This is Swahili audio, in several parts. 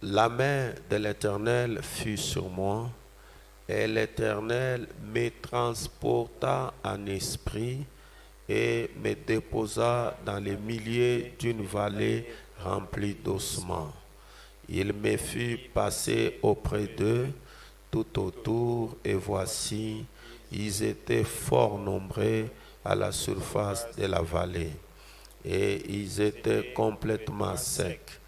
La main de l'Éternel fut sur moi, et l'Éternel me transporta en esprit et me déposa dans les milieux d'une vallée remplie d'ossements. Il me fit passer auprès d'eux tout autour, et voici, ils étaient fort nombreux à la surface de la vallée, et ils étaient complètement secs.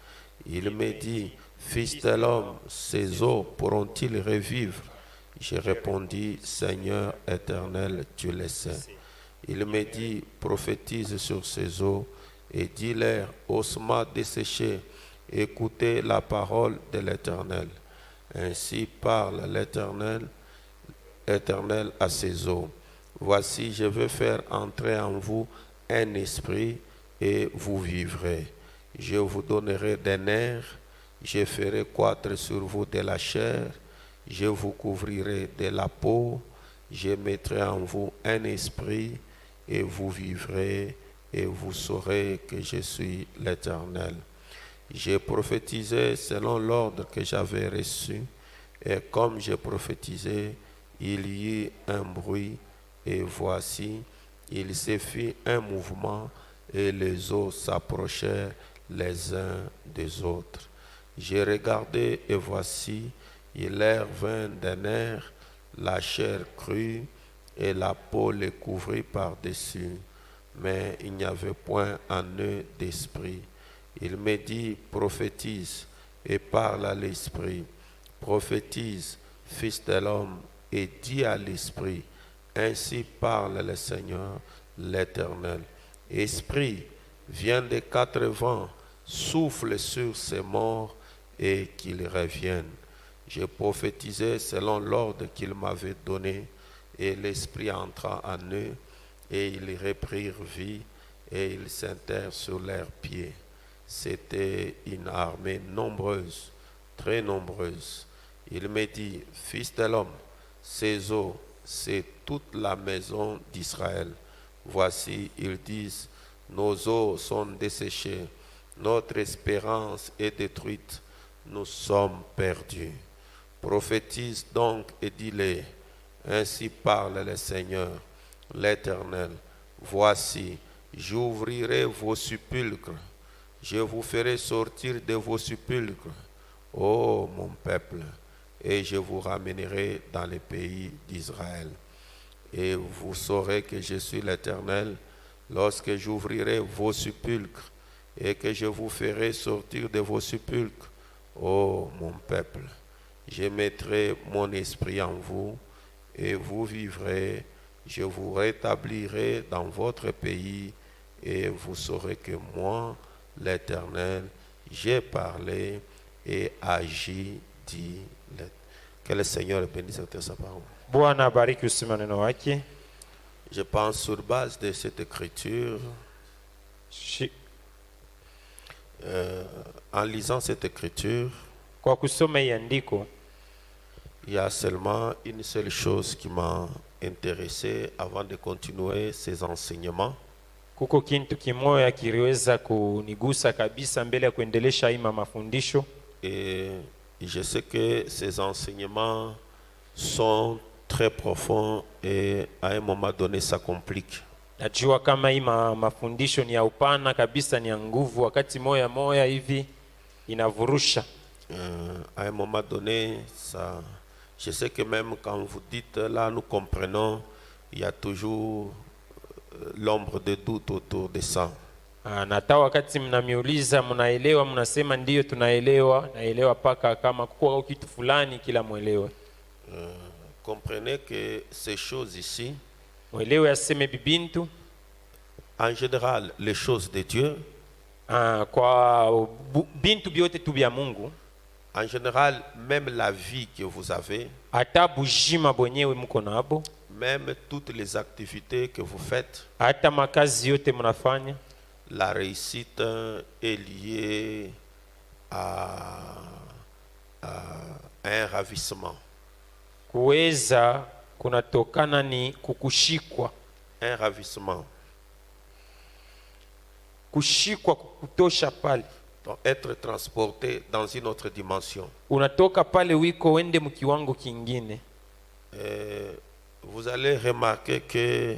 Il me dit, Fils de l'homme, ces eaux pourront-ils revivre? Je répondis, Seigneur éternel, tu le sais. Il me dit, prophétise sur ces eaux et dis-leur, ossements desséchés, écoutez la parole de l'Éternel. Ainsi parle l'Éternel à ces eaux. Voici, je veux faire entrer en vous un esprit et vous vivrez. Je vous donnerai des nerfs, je ferai croître sur vous de la chair, je vous couvrirai de la peau, je mettrai en vous un esprit et vous vivrez et vous saurez que je suis l'Éternel. J'ai prophétisé selon l'ordre que j'avais reçu, et comme j'ai prophétisé, il y eut un bruit, et voici, il se fit un mouvement, et les eaux s'approchèrent les uns des autres. J'ai regardé, et voici, il leur vint des nerfs, la chair crue, et la peau les couvrit par-dessus, mais il n'y avait point en eux d'esprit. Il me dit, prophétise et parle à l'esprit. Prophétise, fils de l'homme, et dis à l'esprit, ainsi parle le Seigneur, l'Éternel. Esprit, viens des quatre vents, souffle sur ces morts et qu'ils reviennent. Je prophétisais selon l'ordre qu'il m'avait donné, et l'esprit entra en eux, et ils reprirent vie, et ils s'intèrent sur leurs pieds. C'était une armée nombreuse, très nombreuse. Il me dit, fils de l'homme, ces eaux, c'est toute la maison d'Israël. Voici, ils disent, nos eaux sont desséchées, notre espérance est détruite, nous sommes perdus. Prophétise donc et dis-les, ainsi parle le Seigneur, l'Éternel. Voici, j'ouvrirai vos sépulcres, je vous ferai sortir de vos sépulcres, ô mon peuple, et je vous ramènerai dans le pays d'Israël. Et vous saurez que je suis l'Éternel lorsque j'ouvrirai vos sépulcres et que je vous ferai sortir de vos sépulcres, ô mon peuple. Je mettrai mon esprit en vous et vous vivrez, je vous rétablirai dans votre pays et vous saurez que moi, l'Éternel, j'ai parlé et agi, dit l'Éternel. Que le Seigneur bénisse sa parole. Bwana abariki usema neno wake. Je pense sur base de cette écriture, en lisant cette écriture, kwa kusoma hii andiko, il y a seulement une seule chose qui m'a intéressé avant de continuer ces enseignements. kuko kintu kimoya kiliweza kunigusa kabisa mbele ya kuendelesha hii mafundisho. Et je sais que ces enseignements sont très profonds et à un moment donné ça complique. Najua kama hii mafundisho ni ya upana kabisa, ni ya nguvu, wakati moya hivi inavurusha. À un moment donné, ça, je sais que même quand vous dites là, nous comprenons, il y a toujours l'ombre de doute autour de ça. Na hata wakati mnamiuliza mnaelewa, mnasema ndiyo tunaelewa, naelewa paka kama kwa kitu fulani kila mwelewe. Comprenez que ces choses ici, mwelewe aseme bibintu, en général, les choses de Dieu, kwa bintu byote tu bya Mungu, en général, même la vie que vous avez, hata bujima bwenyewe mko nabo, même toutes les activités que vous faites, hata makazi yote mnafanya, la réussite est liée à un ravissement. Kuweza kunatokana ni kukushikwa. Un ravissement. Kushikwa kutosha pale. Donc, être transporté dans une autre dimension. unatoka pale wiko wende mkiwango kingine. Vous allez remarquer que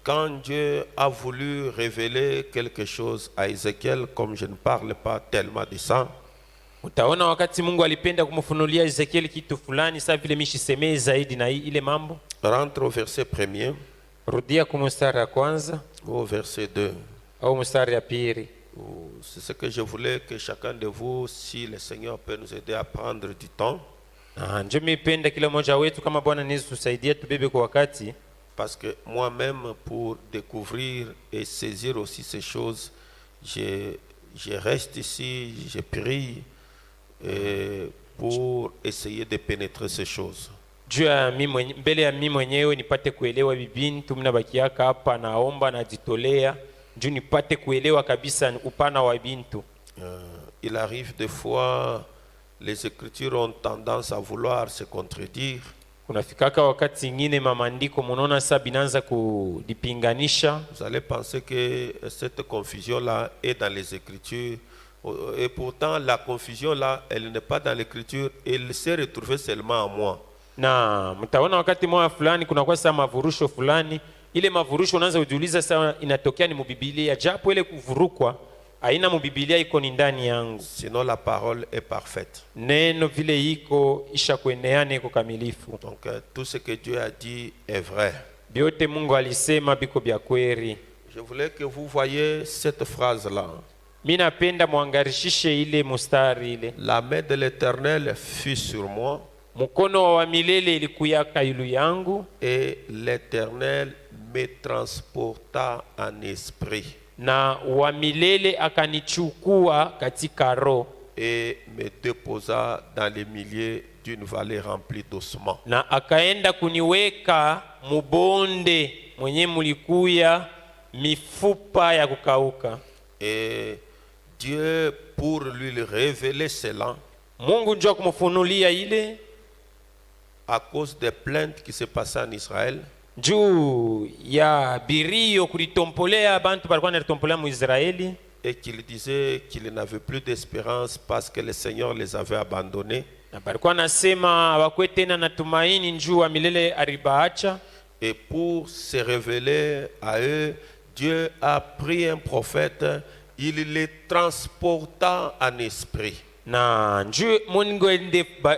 quand Dieu a voulu révéler quelque chose à Ézéchiel, comme je ne parle pas tellement de ça, Utaona wakati Mungu alipenda kumfunulia Ezekiel kitu fulani, sasa vile mishisemee zaidi na ile mambo. rentre au verset 1er Rudia ku mstari ya kwanza au verset 2. au mstari ya pili. C'est ce que je voulais que chacun de vous, si le Seigneur peut nous aider à prendre du temps, Ndio mipenda kila mmoja wetu kama Bwana Yesu tusaidia tubebe kwa wakati, parce que moi-même, pour découvrir et saisir aussi ces choses, je reste ici, je prie pour essayer de pénétrer ces choses. juu ya mbele ya mimi mwenyewe nipate kuelewa bibini tu, mnabakiaka hapa naomba najitolea juu nipate kuelewa kabisa upana wa bintu. Il arrive des fois, les Écritures ont tendance à vouloir se contredire. Kunafikaka wakati ingine mamandiko munaona sasa binaanza kudipinganisha. Vous allez penser que cette confusion-là est dans les Écritures. Et pourtant, la confusion-là, elle n'est pas dans l'Écriture. Elle s'est retrouvée seulement en moi. Na mtaona wakati moja fulani kuna kwa sasa mavurusho fulani, ile mavurusho unaanza kujiuliza sasa inatokea ni mubiblia, japo ile kuvurukwa haina mubiblia, iko ni ndani yangu. Sinon, la parole est parfaite. Neno vile iko isha kueneane iko kamilifu. Donc, tout ce que Dieu a dit est vrai. Biote Mungu alisema biko bya kweli. Je voulais que vous voyez cette phrase-là. Mimi napenda muangarishishe ile mustari ile. La main de l'Éternel fut sur moi. Mkono wa milele ilikuyaka yulu yangu, Et l'Éternel me transporta en esprit na wa milele akanichukua katika roho, et me déposa dans les milieux d'une vallée remplie d'ossements. na akaenda kuniweka mubonde mwenye mulikuya mifupa ya kukauka. Et Dieu, pour lui révéler cela, Mungu njoo kumfunulia ile à cause des plaintes qui se passaient en Israël, juu ya birio kulitompolea bantu balikuwa nalitombolea mu Israeli, et qu'il disait qu'il n'avait plus d'espérance parce que le Seigneur les avait abandonnés. na balikuwa nasema hawakwe tena na tumaini, njuu wa milele alibaacha. Et pour se révéler à eux, Dieu a pris un prophète, il les transporta en esprit. Na njuu Mungu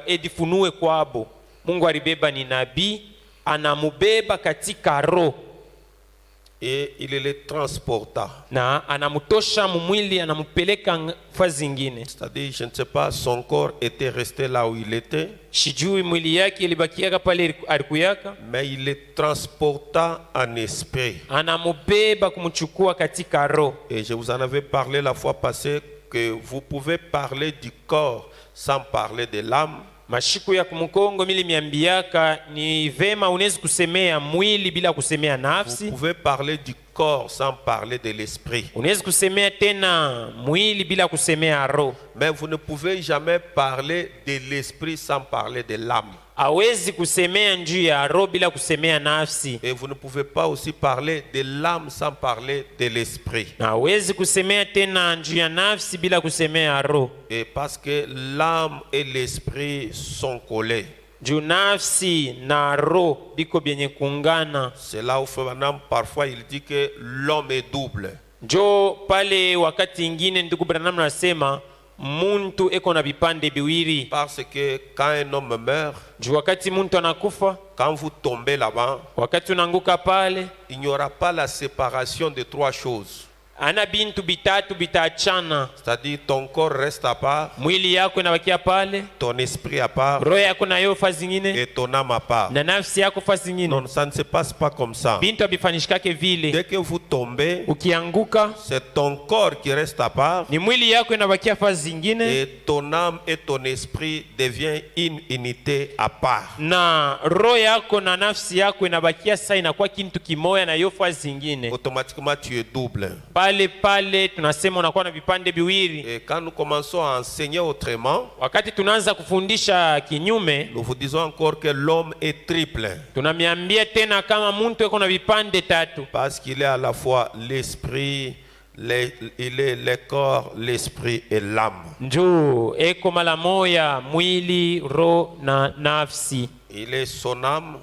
edifunue kwabo, Mungu alibeba ni nabii, anamubeba katika roho Et il les transporta. na anamutosha mumwili, anamupeleka fazi zingine. C'est-à-dire, je ne sais pas, son corps était resté là où il était, Sijui mwili yake ilibakiaka pale alikuyaka, mais il les transporta en esprit. anamubeba kumchukua katika roho. Et je vous en avais parlé la fois passée que vous pouvez parler du corps sans parler de l'âme. Mashiku ya kumukongo mili miambiaka ni vema unaweza kusemea mwili bila kusemea Vous nafsi. pouvez parler du corps sans parler de l'esprit. Unaweza kusemea tena mwili bila kusemea roho. Mais vous ne pouvez jamais parler de l'esprit sans parler de l'âme. Hawezi kusemea njuu ya roho bila kusemea nafsi. Et vous ne pouvez pas aussi parler de l'âme sans parler de l'esprit. Na hawezi kusemea tena njuu ya nafsi bila kusemea roho. Et parce que l'âme et l'esprit sont collés. Juu nafsi na roho biko byenye kuungana. C'est là où Frère Branham, parfois il dit que l'homme est double. Njoo pale wakati ingine ndugu Branham nasema muntu eko na vipande biwili. Parce que quand un homme meurt, Juu wakati muntu anakufa, quand vous tombez là-bas, wakati unanguka pale, il n'y aura pas la séparation de trois choses. ana bintu bitatu bitaachana. C'est-à-dire ton corps reste à part, Mwili yako inabakia pale, ton esprit à part roho yako nayo fazi zingine, et ton âme à part. na nafsi yako fazi zingine. Non, ça ne se passe pas comme ça. Bintu abifanishikake vile. Dès que vous tombez, Ukianguka c'est ton corps qui reste à part ni mwili yako inabakia fazi zingine, et ton âme et ton esprit deviennent une unité à part. na roho yako na nafsi yako inabakia sasa inakuwa kintu kimoya na yo fazi zingine. Automatiquement, tu es double. Pale tunasema unakuwa na vipande biwili. Et quand nous commençons à enseigner autrement, Wakati tunaanza kufundisha kinyume, nous vous disons encore que l'homme est triple. tunamiambia tena kama muntu eko na vipande tatu, Parce qu'il est à la fois l'esprit, il est le corps, l'esprit et l'âme. njoo eko mara moya mwili, roho na nafsi. Il est son âme,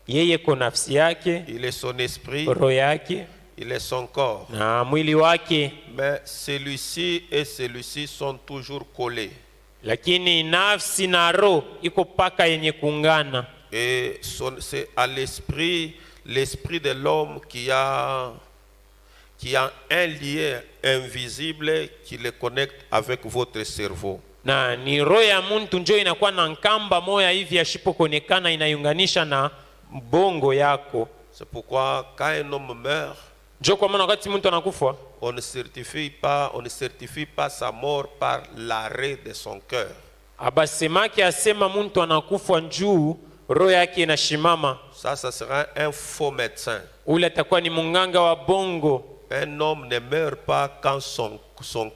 Yeye ko nafsi yake, il est son esprit, roho yake il est son corps. na mwili wake, Mais celui-ci et celui-ci sont toujours collés. lakini nafsi na roho iko paka yenye kuungana. Et c'est à l'esprit, l'esprit de l'homme qui a un lien invisible qui le connecte avec votre cerveau. Na ni roho ya muntu njoo inakuwa na nkamba moya hivi yashipokonekana inaiunganisha na bongo yako. C'est pourquoi quand un homme meurt, Njoo kwa maana wakati mtu anakufa on ne certifie pas sa mort par l'arrêt de son cœur. abasemake asema muntu anakufa njuu roho yake inashimama. Ça sera un faux médecin. Ule atakuwa ni munganga wa bongo. Un homme ne meurt pas quand son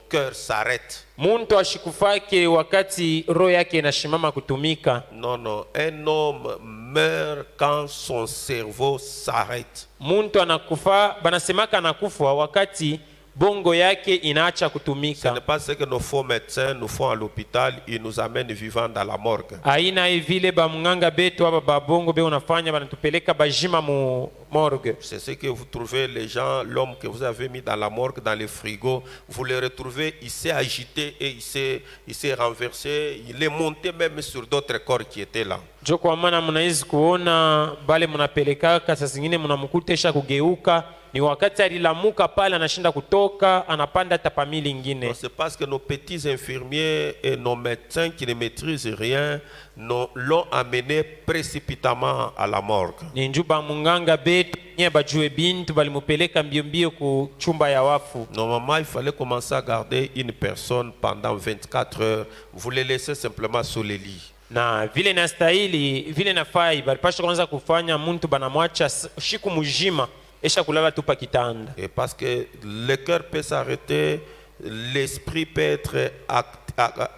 cœur s'arrête. Muntu ashikufake wakati roho yake inashimama kutumika. Non, non. Un homme meurt quand son cerveau s'arrête. Muntu anakufa, banasemaka anakufa wakati bongo yake inaacha Ce kutumika. n'est pas ce que nos faux médecins nous font à l'hôpital, ils nous amènent vivants dans la morgue. Aina vile ba munganga betu aba ba bongo be unafanya banatupeleka bajima mu morgue. C'est ce que vous trouvez, les gens, l'homme que vous avez mis dans la morgue, dans les frigos, vous le retrouvez, il s'est agité et il s'est renversé, il est monté même sur d'autres corps qui étaient là. Jo kwa maana mnaizi kuona bale mnapelekaka saa zingine mnamkutesha kugeuka, ni wakati alilamuka pale anashinda kutoka anapanda tapami lingine. C'est parce que nos petits infirmiers et nos médecins qui ne maîtrisent rien l'ont amené précipitamment à la morgue. Ni njuba munganga betu nye bajue bintu balimupeleka mbio mbio ku chumba ya wafu. Normalement, il fallait commencer à garder une personne pendant 24 heures. Vous les laissez simplement sous les lits. Na vile nastahili vile nafai balipasha kwanza kufanya muntu banamwacha shiku mujima esha kulala tupa kitanda. Et parce que le cœur peut s'arrêter, l'esprit peut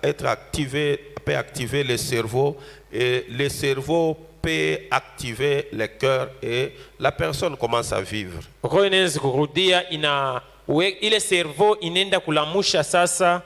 être activé, peut activer le cerveau, et le cerveau peut activer le cœur et la personne commence à vivre. Roho inaweza kurudia ile cerveau inenda kulamusha sasa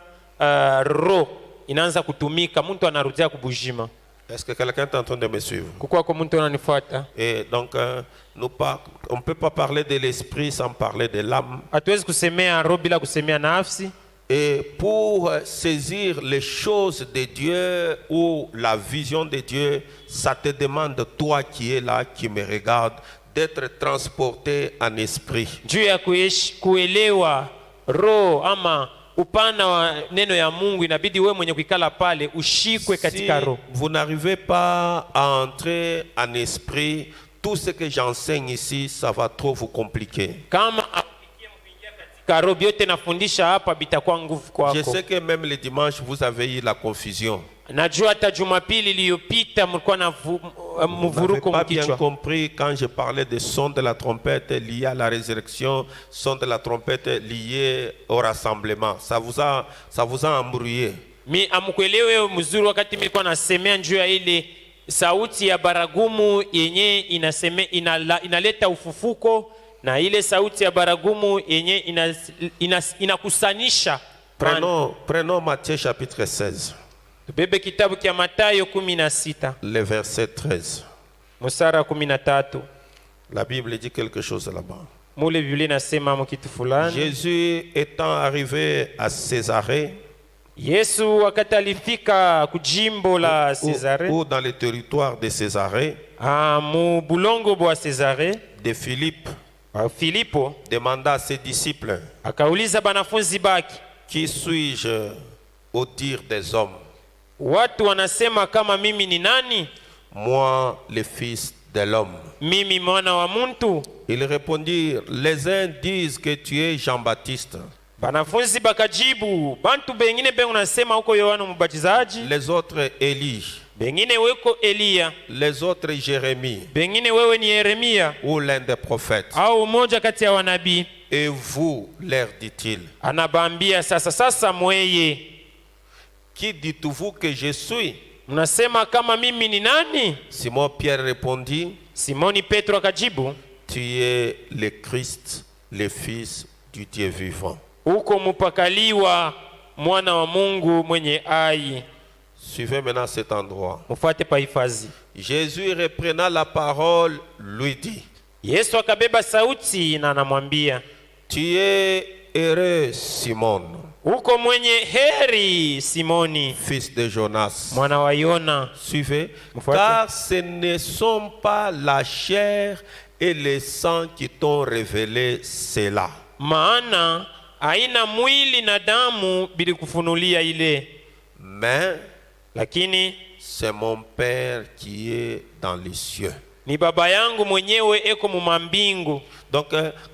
roho inaanza kutumika, mtu anarudia kubujima. Est-ce que quelqu'un est en train de me suivre? Kukua kwa mtu ananifuata. Et donc, on ne peut pas parler de l'esprit sans parler de l'âme. Hatuwezi kusemea roho bila kusemea nafsi. Et pour saisir les choses de Dieu ou la vision de Dieu, ça te demande, toi qui es là, qui me regarde, d'être transporté en esprit. Juu ya kuelewa roho ama upana wa neno ya Mungu inabidi wewe mwenye kuikala pale ushikwe katika roho. Si vous n'arrivez pas à entrer en esprit, tout ce que j'enseigne ici, ça va trop vous compliquer. Kama afikie kuingia katika roho yote nafundisha hapa bitakuwa nguvu kwako. Je sais que même le dimanche vous avez eu la confusion. Najua hata Jumapili iliyopita mlikuwa na mvuruko Vous n'avez pas bien mkichwa. compris quand je parlais de son de la trompette lié à la résurrection, son de la trompette lié au rassemblement. Ça vous a embrouillé. Mi amkuelewe mzuri wakati nilikuwa nasemea njoo ya ile sauti ya baragumu yenye inaleta ufufuko na ile sauti ya baragumu yenye inakusanisha. Prenons Matthieu chapitre 16. Tubebe kitabu kia Mathayo 16. Le verset 13. Mstari 13. La Bible dit quelque chose là-bas. Mule Biblia inasema kitu fulani. Jésus étant arrivé à Césarée, Yesu wakati alifika kujimbo la Césarée, ou dans le territoire de Césarée, mu bulongo bwa Césarée, de Philippe, Filipo demanda à ses disciples, akauliza banafunzi baki, qui suis-je au dire des hommes? watu wanasema kama mimi ni nani? Moi, le fils de l'homme. Mimi mwana wa muntu? Ils répondirent, les uns disent que tu es Jean-Baptiste. Banafunzi bakajibu, bantu bengine bengu nasema uko Yohana Mbatizaji, Les autres Élie. bengine weko Elia, Les autres Jérémie. bengine wewe ni Yeremia Ou l'un des prophètes. au mmoja kati ya wanabii. Et vous, leur dit-il, Anabambia sasa mweye, qui dites-vous que je suis? mnasema kama mimi ni nani? Simon Pierre répondit, Simoni Petro akajibu, tu es le Christ, le Fils du Dieu vivant. uko mupakaliwa mwana wa Mungu mwenye ai. Suivez maintenant cet endroit. Mufate pa hifadhi. Jésus reprenant la parole lui dit, Yesu akabeba sauti na anamwambia, tu es heureux Simon, uko mwenye heri Simoni, fils de Jonas. mwana wa Yona. Suivez. Mfuate. Car ce ne sont pas la chair et le sang qui t'ont révélé cela. Maana haina mwili na damu bilikufunulia ile, Mais lakini c'est mon Père qui est dans les cieux. ni baba yangu mwenyewe eko mumambingu. Donc,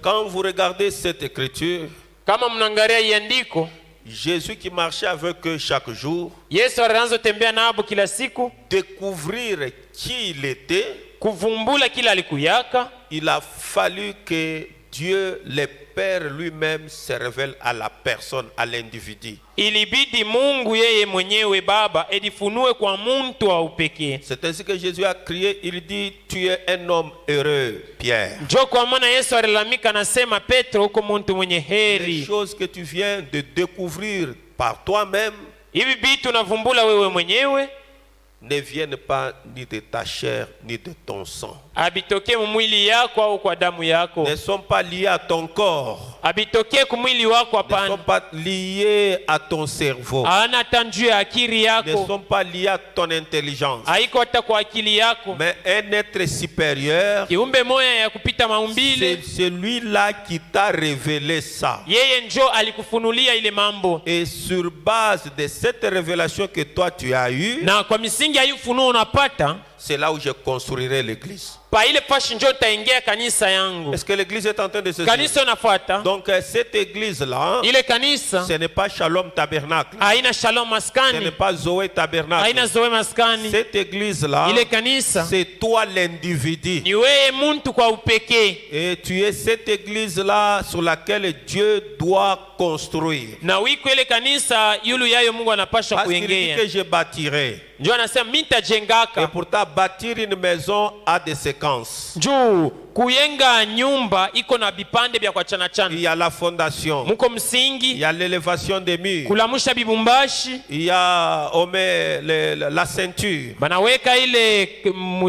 quand vous regardez cette écriture, Kama mnaangalia iandiko, Jésus qui marchait avec eux chaque jour, Yesu alianza tembea nabo kila siku, découvrir qui il était, kuvumbula kila alikuyaka. il a fallu que Dieu, le Père lui-même, se révèle à la personne, à l'individu. Ilibidi Mungu yeye mwenyewe baba edifunue kwa muntu wa upekee. C'est ainsi que Jésus a crié, il dit, tu es un homme heureux, Pierre. Njo kwa maana Yesu alilalamika nasema, Petro uko muntu mwenye Les heri. choses que tu viens de découvrir par toi-même Hivi vitu navumbula wewe mwenyewe, ne viennent pas ni de ta chair ni de ton sang. abitokee mwili yako au kwa damu yako, Ne sont pas liés à ton corps, abitokee kumwili wako. ne sont Hapana, pas liés à ton cerveau, ana tanju ya akili ne yako, sont pas liés à ton intelligence, haiko hata kwa akili yako. mais un être supérieur, Kiumbe moya ya kupita maumbile, c'est celui-là qui t'a révélé ça. yeye njo alikufunulia ile mambo, Et sur base de cette révélation que toi tu as eue, na kwa misingi ya hiyo ufunuo unapata, c'est là où je construirai l'église. pa ile fashi njo taingia kanisa yangu. Est-ce que l'église est en train de se Kanisa unafuata Donc cette église-là, ile kanisa ce n'est pas Shalom Tabernacle, haina Shalom ce n'est maskani, pas Zoé Tabernacle. haina Zoe maskani. Cette église-là, Ile kanisa c'est toi l'individu. ni wewe muntu kwa upekee, Et tu es cette église-là sur laquelle Dieu doit construire. na wiko ile kanisa yulu yayo Mungu anapasha Parce qu'il dit kuengea. que je bâtirai. Njo anasema mimi Et nitajengaka. pourtant, bâtir une maison a des séquences. Juu kuyenga nyumba iko na vipande vya kuachana Il chana. y a la fondation, Muko il msingi, y a l'élévation des murs, kulamusha bibumbashi, il y a on met la ceinture, banaweka ile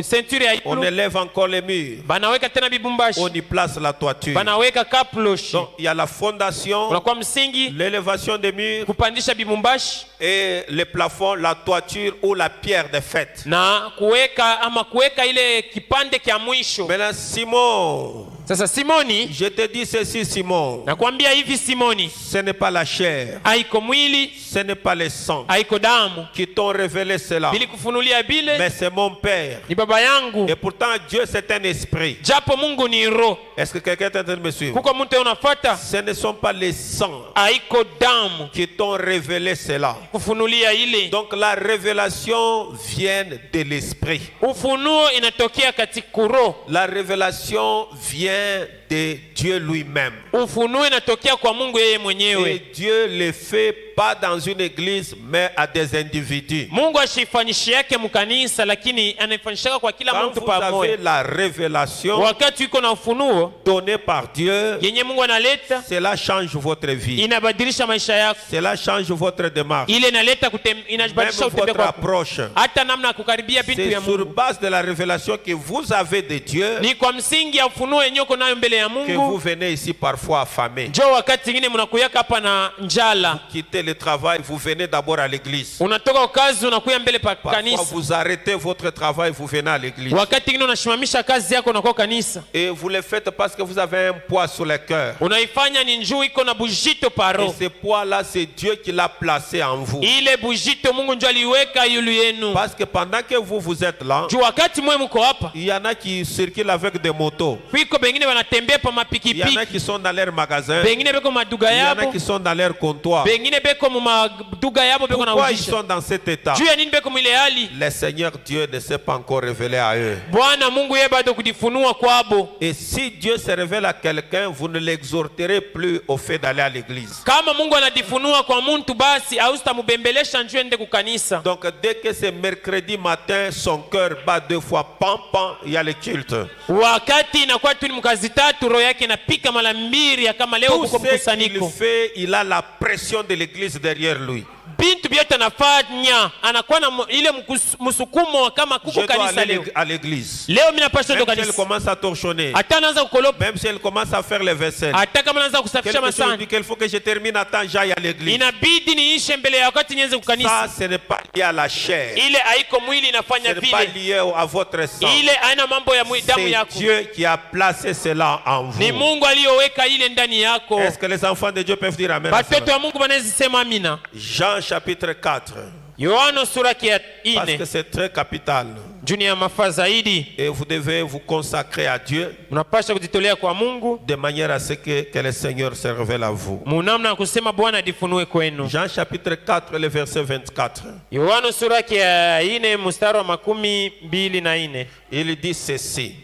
ceinture ya on yulu, élève encore les murs, banaweka tena bibumbashi, on y place la toiture. banaweka kaploshi. Donc, il y a la fondation, Unakuwa msingi, l'élévation des murs kupandisha bibumbashi et le plafond, la toiture ou la pierre de fête. na kuweka ile kipande kya mwisho. Maintenant, Simon, Sasa Simoni, je te dis ceci, Simon, nakwambia hivi Simoni, ce n'est pas la chair, haiko mwili, ce n'est pas le sang haiko damu qui t'ont révélé cela, bili kufunulia bile, mais c'est mon Père. ni baba yangu. Et pourtant, Dieu, c'est un esprit. Japo Mungu ni roho. Est-ce que quelqu'un est en train de me suivre? Kuko mtu unafuata, Ce ne sont pas les sangs haiko damu qui t'ont révélé cela. kufunulia ile. Donc la révélation vient de l'esprit. Ufunuo inatokea katika roho. La révélation vient de Dieu lui-même. Ufunuo inatokea kwa Mungu yeye Et mwenyewe. Dieu le fait pas dans une église, mais à des individus. Mungu ashifanishi yake mkanisa, lakini anaifanyishaka kwa kila Quand mtu vous avez pamoja. la révélation Wakati uko na ufunuo donnée par Dieu, yenye Mungu analeta, cela change votre vie. inabadilisha maisha yako. Cela change votre démarche. Ile inaleta Même inabadilisha utembea votre kwako, approche. hata namna ya kukaribia vitu C'est ya sur Mungu. base de la révélation que vous avez de Dieu Ni kwa msingi ya ufunuo yenye uko nayo mbele ya que vous Mungu. venez ici parfois affamé. Njo wakati ingine mnakuyaka hapa na njala, Quittez le travail, vous venez d'abord à l'église. unatoka kazi unakuya mbele pa Parfois kanisa. vous arrêtez votre travail, vous venez à l'église. Wakati ingine unashimamisha kazi yako unakuwa kanisa. Et vous le faites parce que vous avez un poids sur le cœur. Unaifanya ni njuu iko na bujito Et paro. ce poids-là, c'est Dieu qui l'a placé en vous. Ile bujito Mungu njo aliweka yulu yenu. Parce que pendant que vous êtes là, Juu wakati mwe mko hapa, il y en a qui circulent avec des motos. kwiko bengine wanatembea pa Il y en a mapikipiki, qui sont dans leur magasin. bengine beko maduga Il y en a yabo, qui sont dans leur comptoir. bengine beko beko mu maduga yabo beko na Pourquoi ils ujisha. sont dans cet état? Juu ya nini beko mwile hali? Le Seigneur Dieu ne s'est pas encore révélé à eux. Bwana Mungu yeye bado kujifunua kwabo. Et si Dieu se révèle à quelqu'un, vous ne l'exhorterez plus au fait d'aller à l'église. Kama Mungu anajifunua kwa muntu basi hausitamubembelesha njoo ende kukanisa. Donc dès que c'est mercredi matin, son cœur bat 2 fois, pam pam, il y a le culte. Wakati inakuwa tu ni mkazi tatu roho yake inapika mara mbili ya kama leo Tout kuko ce qu'il mkusanyiko. fait, il a la pression de l'église derrière lui. Bintu byote anafanya anakuwa na ile msukumo kama Je kuko dois kanisa aller leo. à l'église. Leo mimi napaswa ndo Même si elle kanisa. commence à torchonner, Hata anaanza kukolopa. même si elle commence à faire les vaisselles, Hata kama anaanza kusafisha quelque chose masani. dit qu'il faut que je termine à temps, j'aille à l'église. Inabidi niishe mbele ya wakati nianze Ça, kukanisa. ce n'est pas lié à la chair. Ile haiko mwili Ce inafanya n'est pas vile. lié à votre sang. Ile haina mambo ya damu C'est yako. Dieu qui a placé cela en Ni vous. Mungu aliyoweka ile ndani yako. Est-ce que les enfants de Dieu peuvent dire amen? À Watoto cela? wa Mungu wanaweza sema amina. Jean chapitre 4. Yohana sura ya Parce que 4. c'est très capital. Juni ya mafaa zaidi. Et vous devez vous consacrer à Dieu Mnapaswa kujitolea kwa Mungu. de manière à ce que le Seigneur se révèle à vous. Munamna kusema Bwana ajifunue kwenu. Jean chapitre 4, le verset 24. Yohana sura ya 4 mstari wa 24. Il dit ceci.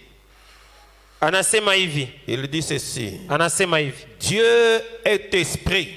Anasema hivi. Il dit ceci. Anasema hivi. Dieu est esprit.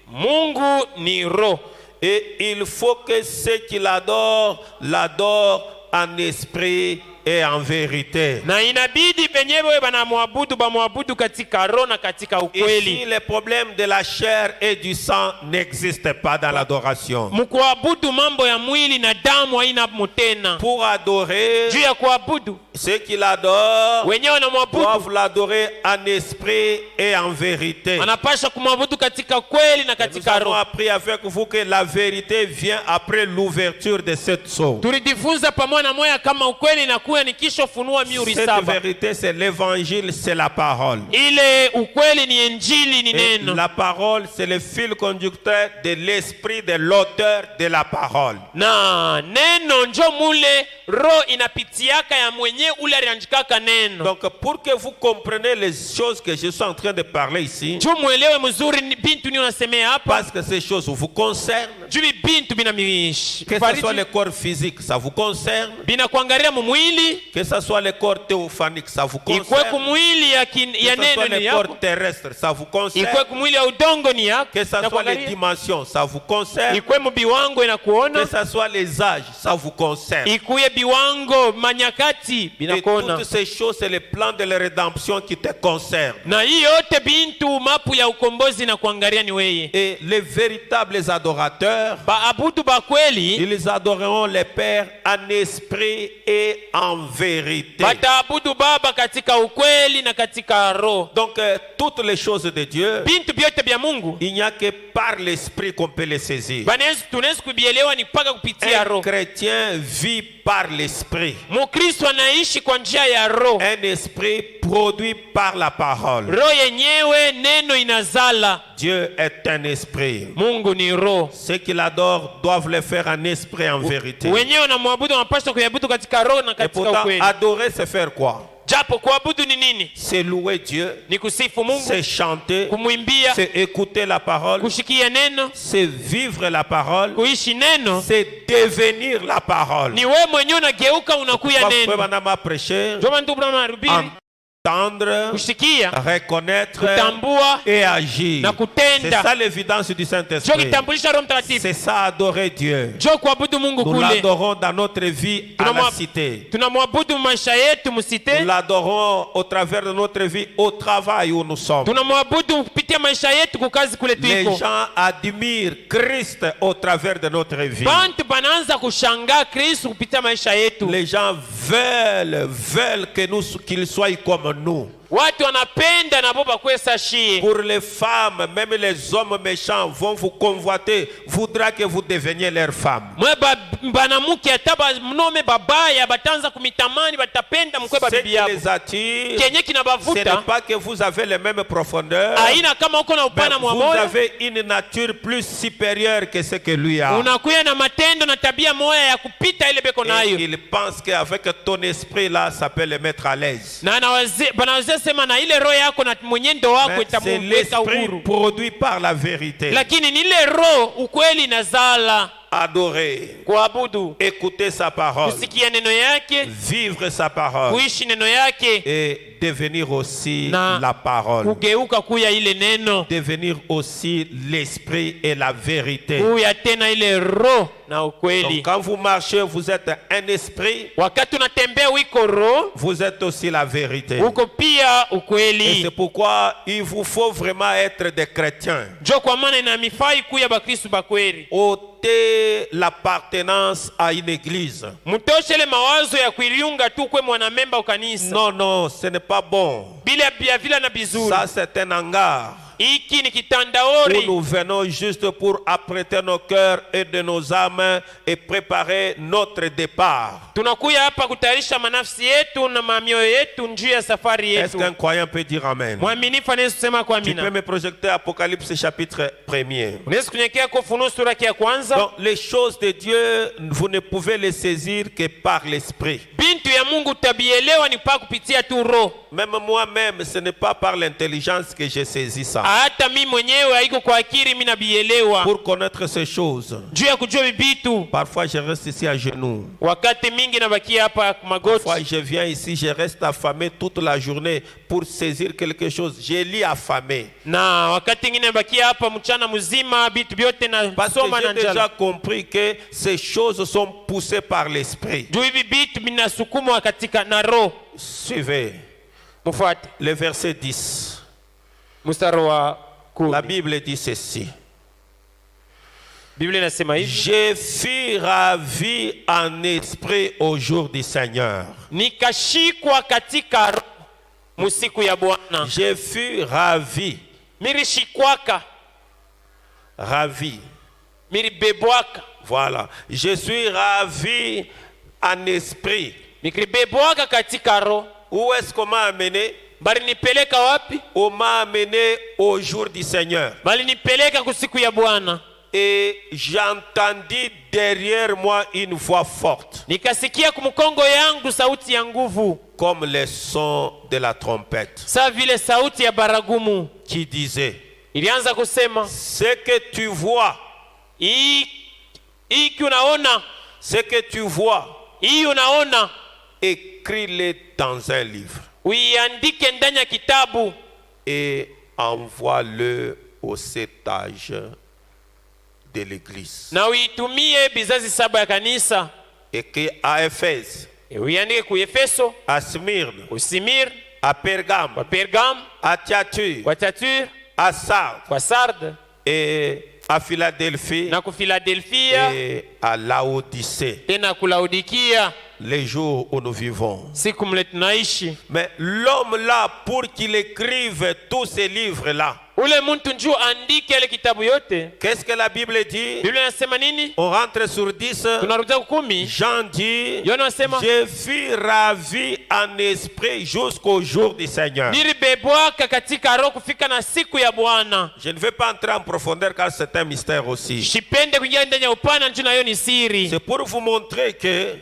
Mungu ni roho. Et il faut que ceux qui l'adorent, l'adorent en esprit et en vérité. Na inabidi penyewe banamwabudu bamwabudu katika roho na katika ukweli. Ici, les problèmes de la chair et du sang n'existent pas dans l'adoration. Mkuabudu mambo ya mwili na damu haina mutena. Pour adorer, Juu ya kuabudu ceux qui l'adorent wenyewe wanamwabudu doivent l'adorer en esprit et en vérité. wanapasha kumwabudu katika kweli na Nous katika avons roho. appris avec vous que la vérité vient après l'ouverture de cette sceau. Tulijifunza pamoja na moya kama ukweli na kuwa nikishofunua miuri Cette saba. vérité, c'est l'évangile, c'est la parole. Ile ukweli ni injili ni Et neno. la parole, c'est le fil conducteur de l'esprit de l'auteur de la parole. Na neno njo mule roho inapitiaka ya mwenye ule aliandikaka neno. Donc, pour que vous compreniez les choses que je suis en train de parler ici, Juu mwelewe mzuri bintu ni unasemea hapa. parce que ces choses vous concernent, Juu bintu binamishi. que ce soit le corps physique, ça vous concerne, Bina kuangalia mumwili. que ce soit le corps théophanique, ça vous Ikwe concerne, kumwili ya que ya ce soit neno ni le corps yako. terrestre, ça vous concerne, Ikwe kumwili ya udongo ni yako. que ce Na soit les kuangalia. dimensions, ça vous concerne, Ikwe mubiwango inakuona. que ce soit les âges, ça vous concerne. Ikuye biwango manyakati Et binakuona. toutes ces choses, c'est le plan de la rédemption qui te concerne. Na hii yote bintu mapu ya ukombozi na kuangalia ni weye. Et les véritables adorateurs, Baabudu ba kweli ils adoreront le Père en esprit et en vérité. bataabudu Baba katika ukweli na katika roho. Donc, toutes les choses de Dieu, Bintu byote bya Mungu il n'y a que par l'esprit qu'on peut les saisir. tunaweza kubielewa ni paka kupitia Un roho. chrétien vit par l'esprit. Mukristo anaishi kwa njia ya roho. Un esprit produit par la parole. Roho yenyewe neno inazala. Dieu est un esprit. Mungu ni roho. Ceux qui l'adorent doivent le faire en esprit et en vérité. Wenyewe wanamwabudu wanapaswa kuabudu katika roho na Et katika pourtant, ukweli. adorer, c'est faire quoi? Japo kuabudu ni nini? C'est louer Dieu, Ni kusifu Mungu, c'est chanter, kumwimbia, c'est écouter la parole, kushikia neno, c'est vivre la parole, kuishi neno. c'est devenir la parole. Ni wewe mwenyewe unageuka unakuya Pourquoi neno. Madame prêcher, Ndio maana ndugu na mahubiri entendre, kushikia, reconnaître kutambua et agir. na C'est kutenda. ça l'évidence du Ndio Saint-Esprit. kitambulisha Roho Mtakatifu. C'est ça adorer Dieu. Ndio kuabudu Mungu Nous kule. l'adorons dans notre vie à la cité. Tunamwabudu maisha yetu Nous msite. l'adorons au travers de notre vie au travail où nous sommes. Tunamwabudu kupitia maisha yetu kukazi kule Les tuliko. gens admirent Christ au travers de notre vie. Bantu banaanza kushangaa Kristo kupitia maisha yetu. Les gens veulent qu'ils soient comme nous. Watu wanapenda na boba kwesa shie. Pour les femmes, même les hommes méchants vont vous convoiter, voudra que vous deveniez leur femme. Mwe banamuke ataba mnome babaya batanza kumitamani batapenda mkwe Ce babibi qui yabo. les attire, Kenye ce kinabavuta n'est pas que vous avez les mêmes profondeurs, aina kama uko na mais upana mwa vous moyo. avez une nature plus supérieure que ce que lui a. Unakuya na matendo na tabia moya ya kupita ile beko Et nayo. il pense qu'avec ton esprit là, ça peut le mettre à l'aise. Na banaweza anasema na ile roho yako na mwenendo wako Mais c'est itamuweka l'esprit uhuru. produit par la vérité. Lakini ni ile roho ukweli nazala Adorer, kuabudu, écouter sa parole, kusikia neno yake, vivre sa parole kuishi neno yake, et devenir aussi na la parole. kugeuka kuya ile neno, Devenir aussi l'esprit et la vérité. kuya tena ile roho na Donc, ukweli. quand vous marchez, vous êtes un esprit, Wakati unatembea wiko roho, vous êtes aussi la vérité. uko pia Et ukweli. c'est pourquoi il vous faut vraiment être des chrétiens. Njo kwa maana inamifai kuya bakristu bakweli. Ôtez l'appartenance à une église. Mtoshele mawazo ya kuiliunga tu kwe mwanamemba ukanisa. Non, non, ce n'est pas bon. Bila bia vila na bizuri. Ça, c'est un hangar Iki ni où kitandaori. nous venons juste pour apprêter nos cœurs et de nos âmes et préparer notre départ. Tunakuya hapa kutayarisha manafsi yetu na mamioyo yetu njia ya safari Est-ce yetu. qu'un croyant peut dire Amen? Mwaminifu anaweza kusema kwa Tu peux amina. me projeter Apocalypse chapitre 1er. Unaweza kunyekea kwa Ufunuo sura ya kwanza. Donc, les choses de Dieu, vous ne pouvez les saisir que par l'esprit. Bintu ya Mungu utabielewa ni pa kupitia tu roho. Même moi-même, ce n'est pas par l'intelligence que j'ai saisi ça. Hata mimi mwenyewe haiko kwa akili mimi nabielewa. Pour connaître ces choses, Juu ya kujua bibitu. parfois je reste ici à genoux. Wakati mingi nabakia hapa magoti. Parfois je viens ici, je reste affamé toute la journée pour saisir quelque chose. Je lis affamé. Na wakati ngine nabakia hapa mchana mzima bitu vyote na Parce que soma j'ai na déjà njala. compris que ces choses sont poussées par l'esprit. Juu hivi bitu vinasukumwa katika na roho. Suivez Mfuate. le verset 10. Mstari wa La 10. Bible dit ceci. Biblia inasema hivi. Je fus ravi en esprit au jour du Seigneur. Nikashikwa katika roho musiku ya Bwana. Je fus ravi, Mirishikwaka, ravi. miribebwaka. Voilà. Je suis ravi en esprit. Nikibebwaka katika roho. Où est-ce qu'on m'a amené? Bali nipeleka wapi? On m'a amené au jour du Seigneur. Bali nipeleka kusiku ya Bwana. Et j'entendis derrière moi une voix forte, Nikasikia kumkongo yangu sauti ya nguvu. comme le son de la trompette, Sa vile sauti ya baragumu. qui disait, Ilianza kusema, ce que tu vois, hii unaona, ce que tu vois, hii unaona, écris-le dans un livre uiandike ndani ya kitabu et envoie-le aux 7 âges de l'église. na uitumie bizazi 7 ya kanisa. Écrit à Éphèse, Uiandike ku Efeso, à Smyrne, ku Simir, à Pergame, kwa Pergam, à Thyatire, kwa Thyatira, à Sardes kwa Sarde et à Philadelphie na ku Filadelfia, et à Laodicée, tena ku Laodikia, les jours où nous vivons. siku mle tunaishi. Mais l'homme là, pour qu'il écrive tous ces livres-là, Ule muntu njoo andike ile kitabu yote. qu'est-ce que la Bible dit? Biblia inasema nini? On rentre sur 10. Tunarudia ku 10. Jean dit, Yohana anasema, je fus ravi en esprit jusqu'au jour du Seigneur. nilibebwaka katika roho kufika na siku ya Bwana. Je ne vais pas entrer en profondeur car c'est un mystère aussi. Sipende kuingia ndani ya upana, njoo nayo ni siri. C'est pour vous montrer que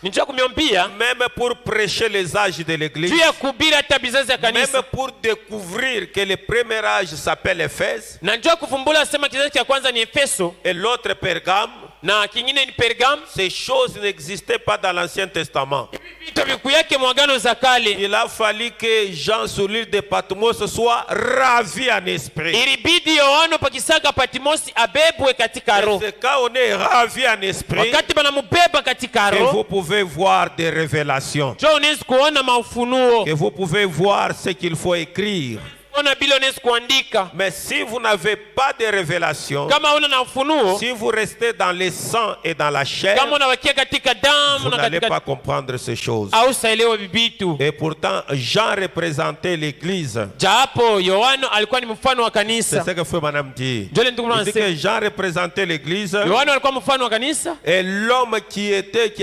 Njoo kumiombia même pour prêcher les âges de l'église, juu ya kuhubiri hata bizazi ya même kanisa. pour découvrir que le premier âge s'appelle Éphèse Na njoo kufumbula sema kizazi cha kwanza ni Efeso et l'autre Pergame, na kingine ni Pergam. ces choses n'existaient pas dans l'Ancien Testament. Vitu vikuyake mwagano za kale. Il a fallu que Jean sur l'île de Patmos soit ravi en esprit. Ilibidi Yohana pakisaka Patimosi abebwe katika roho. C'est quand on est ravi en esprit Wakati banamubeba katika que roho, vous pouvez voir des révélations, njoo unaweza kuona maufunuo. que vous pouvez voir ce qu'il faut écrire. Ona bila unaweza kuandika. Mais si vous n'avez pas de révélation, Kama una na ufunuo, si vous restez dans le sang et dans la chair, kama unawakia katika vous damu na n'allez pas katika comprendre ces choses. hausaelewa vibitu. Et pourtant, Jean représentait l'église. Japo Yohana alikuwa ni mfano wa C'est kanisa. ce que fait madame dit. Njoo ndugu Il dit mwanasema. que Jean représentait l'église Yohana alikuwa mfano wa kanisa. et l'homme qui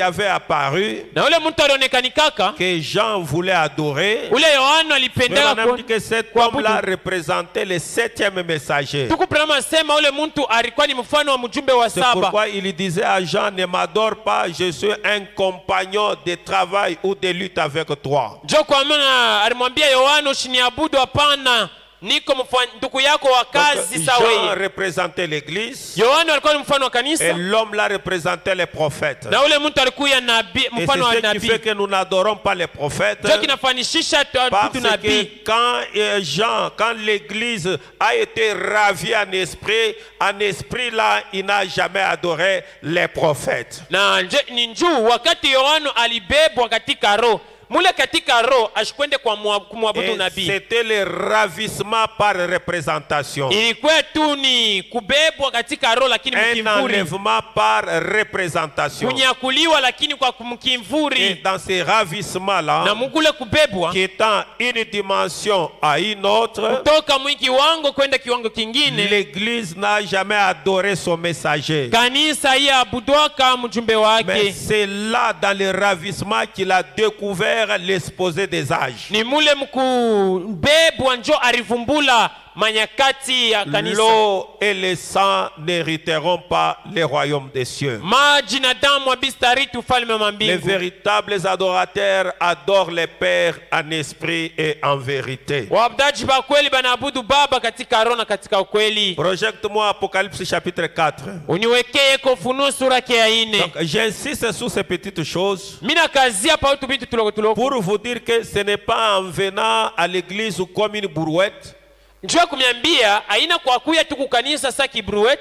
avait apparu, Na ule mtu alionekanikaka, que Jean voulait adorer. ule Yohana Mais alipendaka madame dit que cet homme homme-là représentait le 7e messager. tuku Branham sema ule mtu alikuwa ni mfano wa mjumbe wa C'est 7. pourquoi il disait à Jean, ne m'adore pas, je suis un compagnon de travail ou de lutte avec toi. Njo kwa maana alimwambia Yohana usiniabudu, hapana, niko ndugu yako wa kazi Donc, sawa. Jean représentait l'église Yohana alikuwa ni mfano wa et kanisa l'homme là représentait les prophètes. na ule mtu alikuwa nabii, Et mfano wa c'est ce qui nabii. fait que nous n'adorons pas les prophètes. Njo kinafanishisha Parce tutu nabii. que quand l'église a été ravie en esprit là, il n'a jamais adoré les prophètes. Na ni njuu wakati Yohana alibebwa katika roho, mule katika roho ashikwende kwa kumwabudu Et nabii. c'était le ravissement par représentation. Ilikuwa tu ni kubebwa katika roho lakini Un mkimvuri, enlèvement par représentation. kunyakuliwa lakini kwa Et mkimvuri. dans ces ravissements-là, Na mukule kubebwa qui étant une dimension à une autre, toka kiwango kwenda kiwango kingine, l'église n'a jamais adoré son messager. kanisa hii abudwaka mjumbe Mais wake. c'est là, dans le ravissement, qu'il a découvert l'exposé des âges. Ni mule mkubebwa njo arivumbula manyakati ya kanisa. L'eau et le sang n'hériteront pas le royaume des cieux. Maji na damu habistariti ufalme wa Les mbingu. véritables adorateurs adorent le Père en esprit et en vérité. Waabudaji ba kweli banaabudu Baba katika roho na katika ukweli. Projecte-moi Apocalypse chapitre 4. Uniwekee kwa Ufunuo sura yake ya 4. Donc j'insiste sur ces petites choses Mina kazi hapa utu bintu tuloko pour vous dire que ce n'est pas en venant à l'église comme une brouette, njoo kumiambia aina kwa kuya tu kukanisa sa kibruet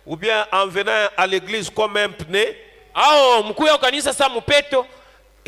ou bien en venant à l'église comme un pneu, au mkuya kanisa sa mupeto,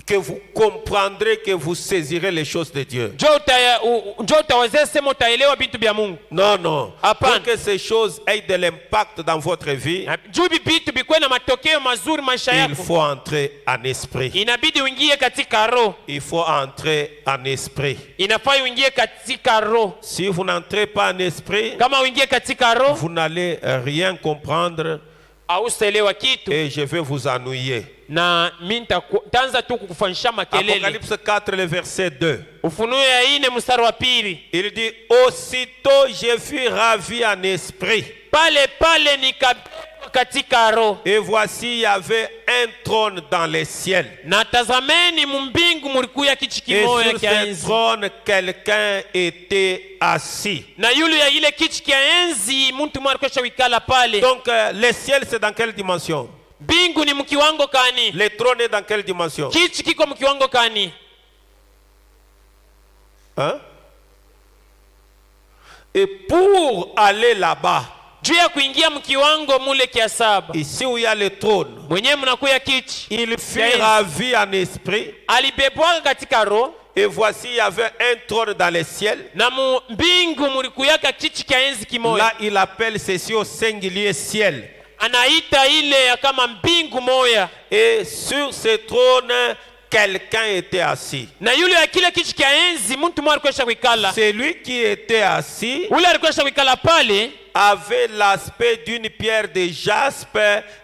que vous comprendrez, que vous saisirez les choses de Dieu. njoo utawezea sema utaelewa vitu vya Mungu. Non, non. Apana. Pour que ces choses aient de l'impact dans votre vie, Juu vitu bikuwe na matokeo mazuri maisha il yako, faut entrer en esprit. inabidi uingie katika roho. Il faut entrer en esprit. Inafaa uingie katika roho. Si vous n'entrez pas en esprit, Kama uingie katika roho, vous n'allez rien comprendre hautaelewa kitu et je vais vous ennuyer. na mimi nitaanza tu kukufanisha makelele. Apocalypse 4, le verset 2. Ufunuo ya 4 mstari wa 2. Il dit, aussitôt je fus ravi en esprit. Pale nikabebwa katika roho. Et voici, il y avait un trône dans les ciels. Na tazameni mbingu mulikuya kichi Et kimoya sur kia ce enzi. trône, quelqu'un était assis. Na yule ya ile kichi kia enzi mtu mmoja alikuwa wikala pale. Donc, le ciel, c'est dans quelle dimension? Mbingu ni mkiwango kani? Le trône est dans quelle dimension? Kichi kiko mkiwango kani? Hein? Et pour aller là-bas, Juu ya kuingia mkiwango mule kia 7. ici où il y a le trône, Mwenyewe mnakuya kichi. il Ya fut enzi. ravi en esprit. Alibebwa katika roho. Et voici, il y avait un trône dans les ciels. Na mbingu mulikuyaka kichi kia enzi kimoya. Là, il appelle ceci au singulier ciel. Anaita ile kama mbingu moya. Et sur ce trône, quelqu'un était assis. Na yule ya kile kichi kia enzi mtu mmoja alikuwa wikala. Celui qui était assis Ule alikuwa wikala pale avait l'aspect d'une pierre de jaspe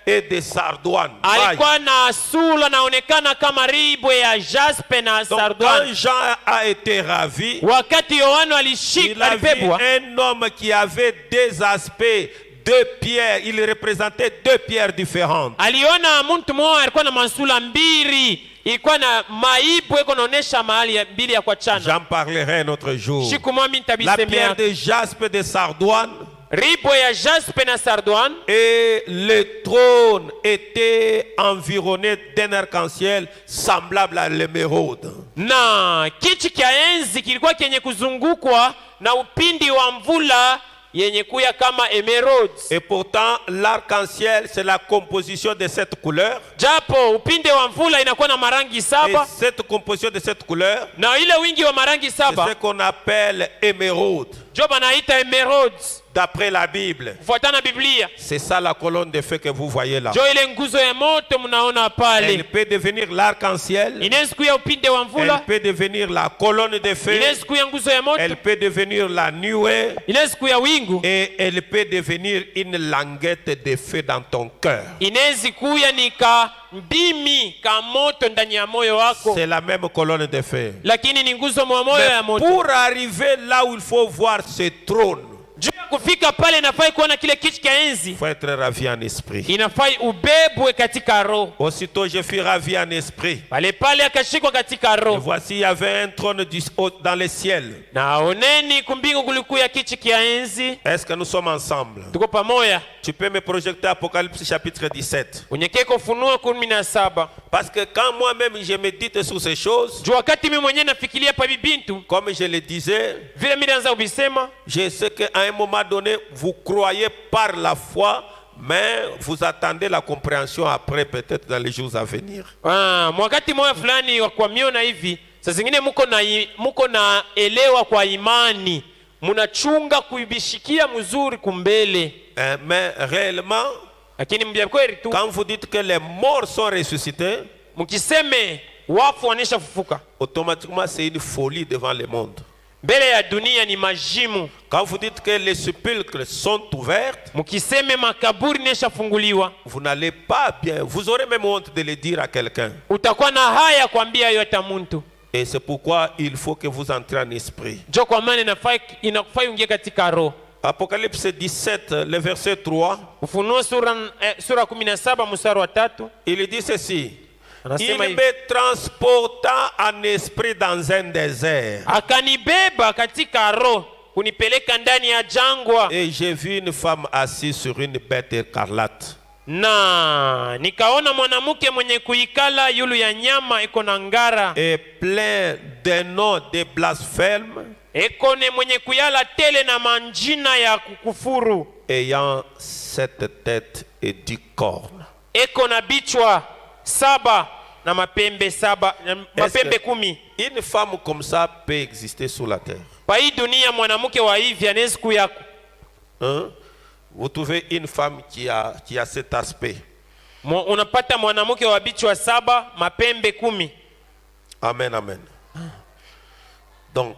et de sardoine. alikuwa na sura naonekana kama ribwe ya jaspe na Donc, quand sardoine. Jean a été ravi, Wakati Yohana il a vu alibebwa, un homme qui avait deux aspects, deux pierres. Il représentait deux pierres différentes. aliona mtu mmoja alikuwa na masula mbili, ilikuwa na maibu iko naonesha mahali ya mbili ya kuachana. J'en parlerai un autre jour. Siku moja mimi La pierre nitabisemea de jaspe de sardoine. ribwe ya jaspe na sardoine. Et le trône était environné d'un arc-en-ciel semblable à l'émeraude. Na kichi kia enzi kilikuwa kenye kuzungukwa na upindi wa mvula yenye kuya kama emeralds. Et pourtant, l'arc-en-ciel, c'est la composition de cette couleur. Japo upinde wa mvula inakuwa na marangi Et 7 cette composition de cette couleur, na ile wingi wa marangi c'est ce 7 qu'on appelle émeraude. jo banaita emeralds. d'après la Bible. kufuatana na Biblia. C'est ça la colonne de feu que vous voyez là. Jo ile nguzo ya moto mnaona pale. Elle peut devenir l'arc-en-ciel. Inaweza kuwa upinde wa Elle mvula. peut devenir la colonne de feu. Inaweza kuwa nguzo ya moto. Elle peut devenir la nuée. Inaweza kuwa wingu. Et elle peut devenir une languette de feu dans ton cœur. Inaweza kuwa ni ka ndimi ka moto ndani ya moyo wako. C'est la même colonne de feu. Lakini ni nguzo mwa moyo ya Mais moto. pour arriver là où il faut voir ce trône, Juu ya kufika pale inafai kuona kile kiti cha enzi. il faut être ravi en esprit. Inafai ubebwe katika roho. Aussitôt je fus ravi en esprit. Pale akashikwa katika Et roho. voici, il y avait un trône dans le ciel. Na oneni kumbingu kulikuya kiti kia enzi. Est-ce que nous sommes ensemble? Tuko pamoja. Tu peux me projeter Apocalypse chapitre 17. Unyekeko Ufunuo 17. Parce que quand moi-même je médite sur ces choses, Juu wakati mimi mwenyewe nafikiria pa bibintu, comme je le disais, vile mimi naanza kubisema, je sais qu'à un moment donné, vous croyez par la foi, mais vous attendez la compréhension après, peut-être dans les jours à venir. wakati moja fulani wa kuamiona hivi, saa zingine muko na elewa kwa imani, munachunga kuibishikia mzuri kumbele. Mais réellement, Lakini mbia kweli tu, quand vous dites que les morts sont ressuscités, mkiseme wafu wanesha fufuka, automatiquement c'est une folie devant le monde. mbele ya dunia ni majimu. Quand vous dites que les sépulcres sont ouvertes, Mkiseme makaburi nesha funguliwa, vous n'allez pas bien. Vous aurez même honte de le dire à quelqu'un. utakuwa na haya kuambia yote muntu. Et c'est pourquoi il faut que vous entrez en esprit. Jo kwa maana inakufai ungie katika roho. Apocalypse 17, le verset 3. Ufunuo sura 17 mstari wa 3. Il dit ceci. Il Anasema hivi, me transporta en esprit dans un désert. akanibeba katika roho kunipeleka ndani ya jangwa, Et j'ai vu une femme assise sur une bête écarlate. na nikaona mwanamke mwenye kuikala yulu ya nyama iko na ngara, Et plein de noms de blasphème, ekone mwenye kuyala tele na manjina ya kukufuru, ayant 7 têtes et 10 cornes. eko na bichwa 7 na mapembe 7 na mapembe 10. Une femme comme ça peut exister sur la terre. Pa hii dunia mwanamke wa hivi anaweza kuyako. Hein? Vous trouvez une femme qui a cet aspect. Unapata mwanamke wa bichwa 7 mapembe 10. Amen, amen. Donc,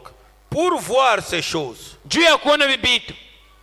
pour voir ces choses, Juu ya kuona bibitu,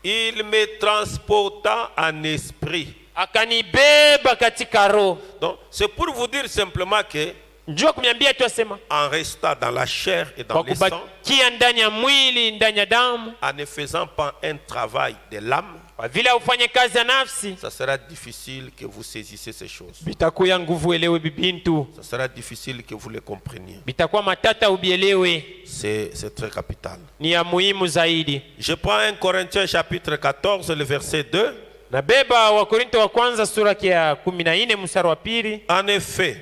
il me transporta en esprit. akanibeba katika roho. Donc, c'est pour vous dire simplement que, Juu kuniambia tu asema, en restant dans la chair et dans kwa le sang, kubakia ndani ya mwili, ndani ya damu, en ne faisant pas un travail de l'âme, kwa vile ufanye kazi ya nafsi, ça sera difficile que vous saisissiez ces choses. bitakuya nguvu elewe bibintu, Ça sera difficile que vous les compreniez. bitakuwa matata ubielewe. C'est très capital. Ni ya muhimu zaidi. Je prends 1 Corinthiens chapitre 14, le verset 2. Nabeba wa Korinto wa kwanza sura ya 14 mstari wa 2. En effet,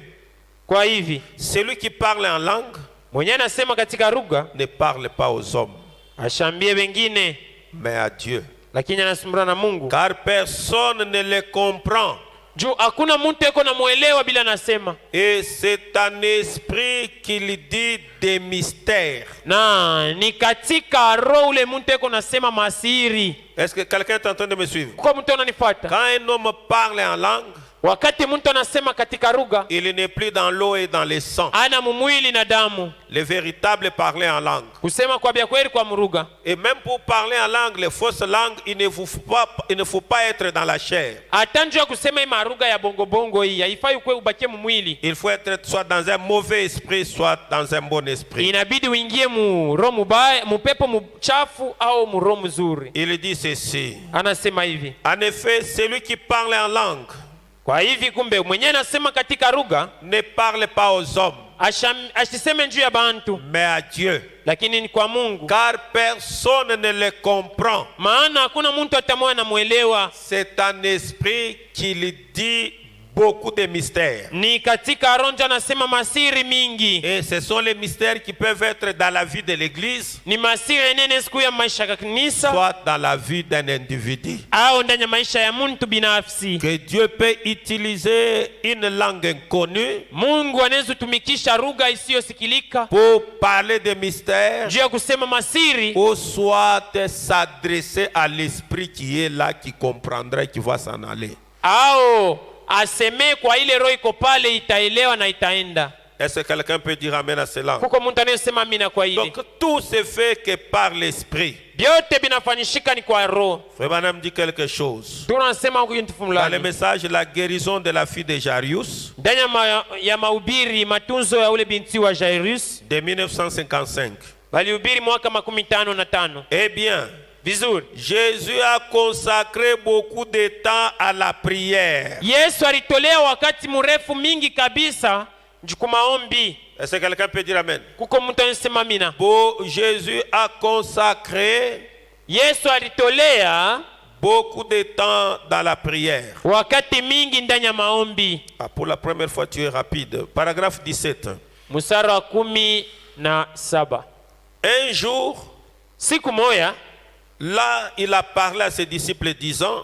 Kwa hivi, celui qui parle en langue mwenye anasema katika lugha ne parle pas aux hommes, ashambie wengine, mais à Dieu. lakini anasumbura na Mungu. Car personne ne le comprend. Juu hakuna mtu eko na muelewa bila nasema. Et c'est un esprit qu'il dit des mystères. Na ni katika roho ule mtu eko nasema masiri. Est-ce que quelqu'un est en train de me suivre? Kwa mtu ananifuata. Quand un homme parle en langue, Wakati mtu anasema katika lugha, il n'est plus dans l'eau et dans le sang. ana mumwili na damu. Le véritable parler en langue. Kusema kwa bia kweli kwa mruga. Et même pour parler en langue, les fausses langues, il ne faut pas être dans la chair. Atanjua kusema ima lugha ya bongo bongo hii, haifai ukwe ubakie mumwili. Il faut être soit dans un mauvais esprit, soit dans un bon esprit. Inabidi uingie mu roho mubaya, mupepo mchafu au mu roho mzuri. Il dit ceci. Anasema hivi. En effet, celui qui parle en langue Kwa hivi kumbe mwenye anasema katika lugha ne parle pas aux hommes, asiseme njuu ya bantu, mais à Dieu. lakini ni kwa Mungu. Car personne ne le comprend. Maana hakuna mtu atamwona muelewa. C'est un esprit qui dit beaucoup de mystères. Ni katika Aronja anasema masiri mingi. Et ce sont les mystères qui peuvent être dans la vie de l'église, Ni masiri nene siku ya maisha ya kanisa soit dans la vie d'un individu. au ndani ya maisha ya mtu binafsi. Que Dieu peut utiliser une langue inconnue Mungu anaweza tumikisha lugha isiyosikilika pour parler des mystères, juu ya kusema masiri, ou soit s'adresser à l'esprit qui est là, qui comprendra, qui va s'en aller. au aseme kwa ile roho iko pale itaelewa na itaenda. Est-ce que quelqu'un peut dire amen à cela? Kuko mtu anayesema amina kwa ile. Donc tout se fait que par l'esprit. Vyote binafanyishika ni kwa roho. Frère Branham dit quelque chose. Tunasema kitu Dans le fulani. message, la guérison de la fille de Jairus Ndani ya mahubiri matunzo ya ule binti wa Jairus de 1955. walihubiri mwaka 55. Eh bien, Vizuri. Jésus a consacré beaucoup de temps à la prière. Yesu alitolea wakati mrefu mingi kabisa kwa maombi. Est-ce que quelqu'un peut dire amen? Kuko mtu anasema amina. Jésus a consacré Yesu alitolea beaucoup de temps dans la prière. wakati mingi ndani ya maombi. Ah, pour la première fois, tu es rapide. Paragraphe 17. Mstari wa 17. Un jour, Siku moja là, il a parlé à ses disciples disant,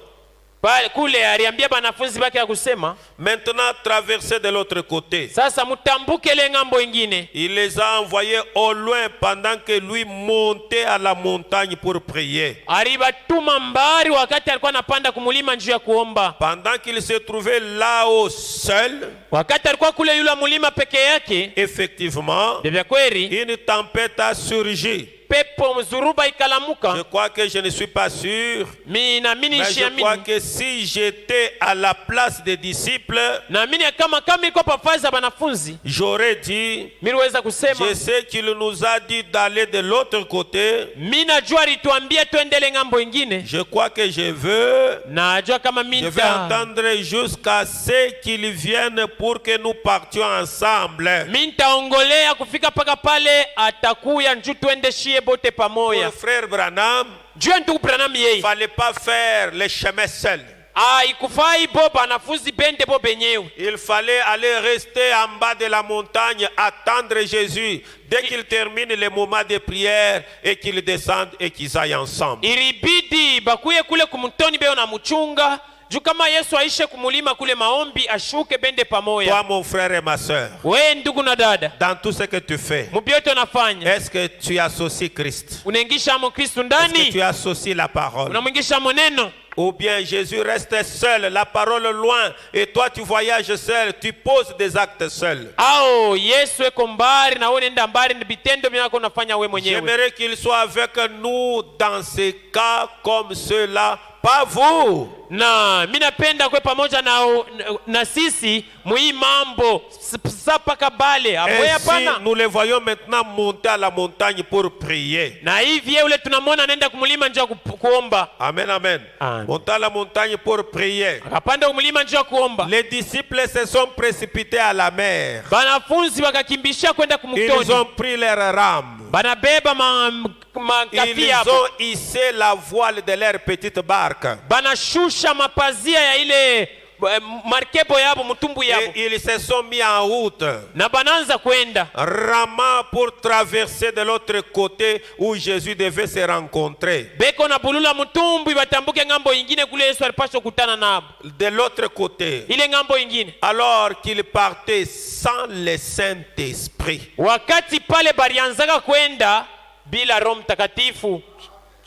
pale kule aliambia banafunzi bake ya kusema, maintenant traversez de l'autre côté. sasa mutambuke ile ngambo ingine. Il les a envoyés au loin pendant que lui montait à la montagne pour prier. Alibatuma mbari wakati alikuwa anapanda kumulima njuu ya kuomba. Pendant qu'il se trouvait là-haut seul, Wakati alikuwa kule yule mulima peke yake, effectivement, vya kweli une tempête a surgi. pepo mzuruba Je ikalamuka. crois que je ne suis pas sûr, Mimi naamini mais je crois nishiamini. que si j'étais à la place des disciples, Naamini kama iko pafazi ya banafunzi, j'aurais dit, miliweza kusema, je sais qu'il nous a dit d'aller de l'autre côté. mimi najua alituambia tuendele ngambo ingine. Je crois que je veux, Najua kama je mimi vais attendre jusqu'à ce qu'ils viennent pour que nous partions ensemble. mimi nitaongolea kufika paka pale atakuya njoo tuende shie bote Pour pamoja. le frère Branham, Juu ndugu Branham il yeye. ne fallait pas faire le chemin seul. Ikufai bo banafunzi bende bo benyewe. Il fallait aller rester en bas de la montagne, attendre Jésus dès qu'il termine les moments de prière et qu'il descende et qu'ils aillent ensemble. Ilibidi bakuye kule kumtoni beo na mchunga. Juu kama Yesu aishe kumulima kule maombi ashuke bende pamoja. Toi, mon frère et ma soeur, We ndugu na dada, dans tout ce que tu fais, mubiote unafanya, est-ce que tu associes Christ? unaingisha mo Kristo Est-ce que ndani? tu associes la parole? Unamwingisha moneno? Ou bien Jésus reste seul, la parole loin, et toi tu voyages seul, tu poses des actes seul. Au Yesu eko mbari na wewe nenda mbari, ni vitendo vyako unafanya wewe mwenyewe. J'aimerais qu'il soit avec nous dans ces cas comme ceux-là, pas vous. Na mimi napenda kwe pamoja na sisi muhii mambo sapaka bale amwe Ainsi, hapana. nous les voyons maintenant monter à la montagne pour prier. Na hivi ule tunamwona anaenda kumulima njoo kuomba. Amen, amen. Amen. Monter à la montagne pour prier. Akapanda kumulima njoo kuomba. Les disciples se sont précipités à la mer. Banafunzi wakakimbisha kwenda Ils kumtoni. ont pris leur rame. Banabeba Ils ont hissé la voile de leur petite barque. banashusha mapazia ya ile markebo yabo mutumbu yabo. Et ils se sont mis en route, Na bananza kwenda ramant pour traverser de l'autre côté où Jésus devait se rencontrer. beko na bulula mutumbu batambuke ngambo ingine kule Yesu alipaswa kutana nabo. De l'autre côté, Ile ngambo ingine. alors qu'ils partaient sans le Saint-Esprit. Wakati pale barianzaka kwenda bila Roho Mtakatifu.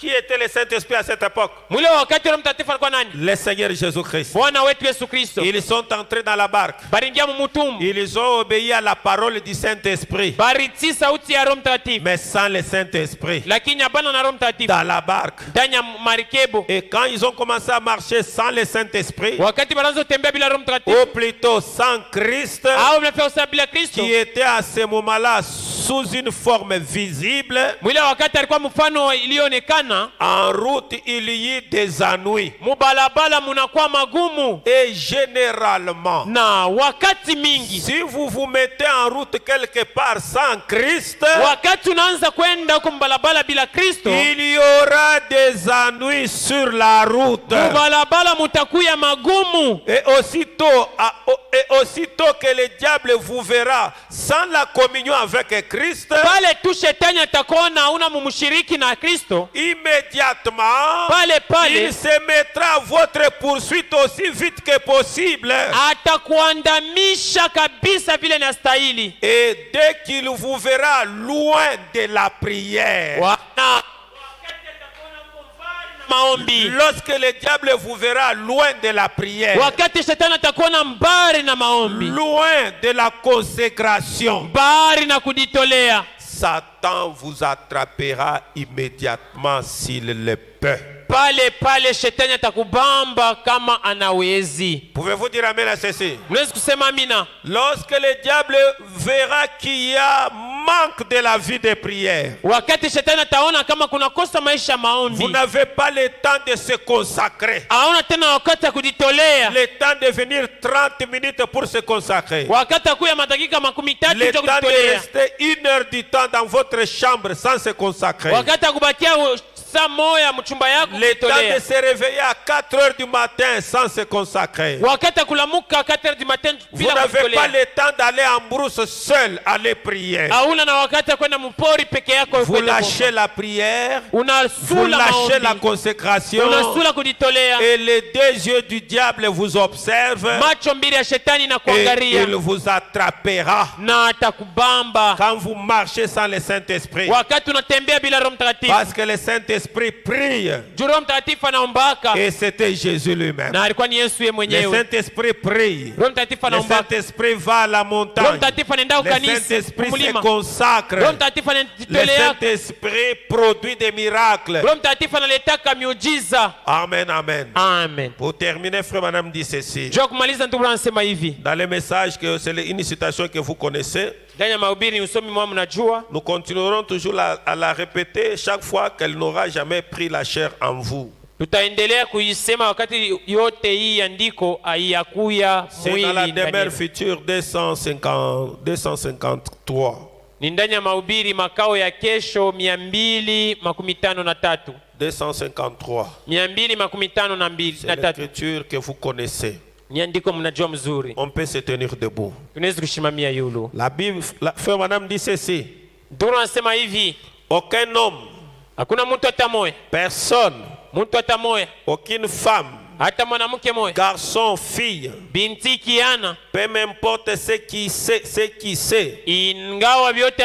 Qui était le Saint-Esprit à cette époque? Mule wakati Roho Mtakatifu alikuwa nani? Le Seigneur Jésus-Christ. Bwana wetu Yesu Kristo. Ils sont entrés dans la barque. Baringia mumutumbu. Ils ont obéi à la parole du Saint-Esprit, Bariti sauti ya Roho Mtakatifu. mais sans le Saint-Esprit. Lakini hapana na Roho Mtakatifu. Dans la barque. Ndani ya marikebo. Et quand ils ont commencé à marcher sans le Saint-Esprit, Wakati banaanza kutembea bila Roho Mtakatifu. ou plutôt sans Christ, Au mnafia usabila Kristo. qui était à ce moment-là sous une forme visible, mwile wakati alikuwa mfano ilionekana, en route il y a des ennuis. mubalabala munakuwa magumu, Et généralement, na wakati mingi si vous vous mettez en route quelque part sans Christ, wakati unaanza kwenda huko mbalabala bila Kristo, il y aura des ennuis sur la route. mubalabala mutakuya magumu. Et aussitôt que le diable vous verra sans la communion avec Christ, Pale tu shetani atakuona hauna mumshiriki na Kristo, immédiatement, pale il se mettra à votre poursuite aussi vite que possible. atakuandamisha kabisa vile inastahili. Et dès qu'il vous verra loin de la prière, maombi, lorsque le diable vous verra loin de la prière, wakati shetani atakuona mbari na maombi, loin de la consécration, mbari na kujitolea, Satan vous attrapera immédiatement s'il le peut. pale shetani atakubamba kama anawezi. Pouvez-vous dire amen à ceci? Mnaweza kusema amina? Lorsque le diable verra qu'il y a manque de la vie de prière, Wakati shetani ataona kama kuna kosa maisha maombi, vous n'avez pas le temps de se consacrer, haona tena wakati ya kujitolea, le temps de venir 30 minutes pour se consacrer, wakati akuya madakika 13 le ya temps de kujitolea, rester 1 heure du temps dans votre chambre sans se consacrer, wakati akubakia saa moya mchumba yako le temps kujitolea, de se réveiller à 4 heures du matin sans se consacrer. wakati akulamuka 4h du matin Vous bila n'avez pas kujitolea, le temps d'aller en brousse seul aller prier. hauna na wakati ya kwenda mpori peke yako Vous kwenda lâchez la prière, kuomba. vous Unasula lâchez la maombi, consécration, unasula kujitolea, et les deux yeux du diable vous observent macho mbili ya shetani na et kuangalia il vous attrapera. na atakubamba Quand vous marchez sans le Saint-Esprit, wakati unatembea bila Roho Mtakatifu. parce que le Saint-Esprit prie, Juu Roho Mtakatifu anaombaka, et c'était Jésus lui-même. na alikuwa ni Yesu yeye Le mwenyewe. Saint-Esprit prie. Roho Mtakatifu Le anaombaka, Saint-Esprit va à la Roho montagne. Mtakatifu anaenda Le kanisa Saint-Esprit se kumlima, consacre. Roho Mtakatifu Le anajitolea, Saint-Esprit produit des miracles. Roho Mtakatifu analetaka miujiza. Amen, amen. Amen. Pour terminer, frère Madame dit ceci. Juu ya kumaliza, ndugu anasema hivi Dans le message, que c'est une citation que vous connaissez, ndani ya mahubiri, ni usomi mwa mnajua. nous continuerons toujours à la répéter chaque fois qu'elle n'aura jamais pris la chair en vous. Tutaendelea kuisema wakati yote hii andiko haiyakuya C'est dans la mwili ndani demeure yetu. future 253. Ni ndani ya mahubiri makao ya kesho 253. 253. 252 C'est na tatu. l'écriture que vous connaissez. Ni andiko mnajua mzuri. On peut se tenir debout. Tunaweza kushimamia yulu. La Bible, frère Madame dit ceci. Ndugu anasema hivi, Aucun homme, hakuna mtu hata moya, personne, mtu hata moya, aucune femme, hata mwanamke moya, garçon, fille, binti kiana, peu m'importe ce qui sait, ingawa vyote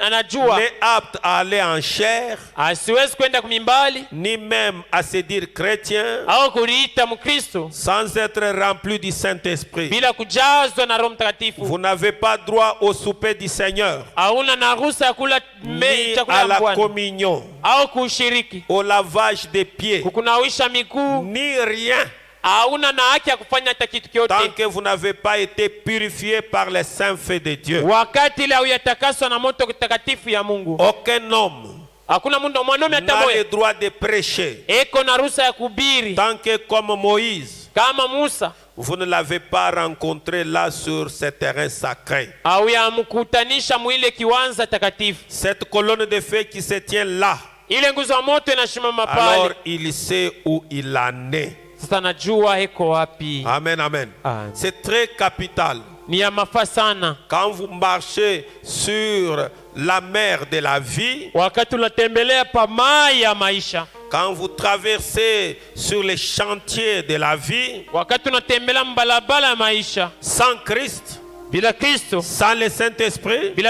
anajua, n'est apte à aller en chair, asiwezi kwenda kumimbali ni même à se dire chrétien, au kuliita Mkristo sans être rempli du Saint-Esprit. bila kujazwa na Roho Mtakatifu. Vous n'avez pas droit au souper du Seigneur, Hauna na ruhusa ya kula ni chakula à ya la Bwana communion, au kushiriki, au lavage des pieds, kukunawisha miguu. ni rien, Hauna na haki ya kufanya hata kitu tant kyote que vous n'avez pas été purifié par les saints faits de Dieu. wakati ile huyatakaswa na moto takatifu ya Mungu. Aucun homme Hakuna mwanaume hata n'a le moja droit de prêcher, eko na ruhusa ya kuhubiri tant que comme Moïse, kama Musa vous ne l'avez pas rencontré là sur ce terrain sacré. au yamkutanisha mwile kiwanza takatifu. Cette colonne de feu qui se tient là, Ile nguzo ya moto inashimama alors pale. il sait où il en est. Sasa najua eko wapi. Amen, amen. Amen. C'est très capital. Ni ya mafaa sana Quand vous marchez sur la mer de la vie, wakati unatembelea pa mai ya maisha, quand vous traversez sur les chantiers de la vie, wakati unatembelea mbalabala ya maisha sans Christ, bila Kristo, sans le Saint-Esprit, bila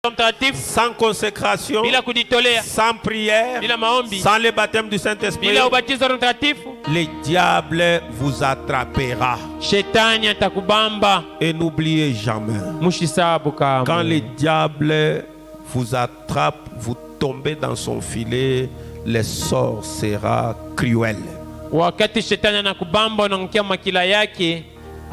Roho Mtakatifu, sans consécration, bila kujitolea, sans prière, bila maombi, sans le baptême du Saint-Esprit, bila ubatizo wa Roho Mtakatifu, le diable vous attrapera. shetani atakubamba. Et n'oubliez jamais, Mushisabu kama quand le diable vous attrape, vous tombez dans son filet, le sort sera cruel. wakati shetani anakubamba unaangukia makila yake,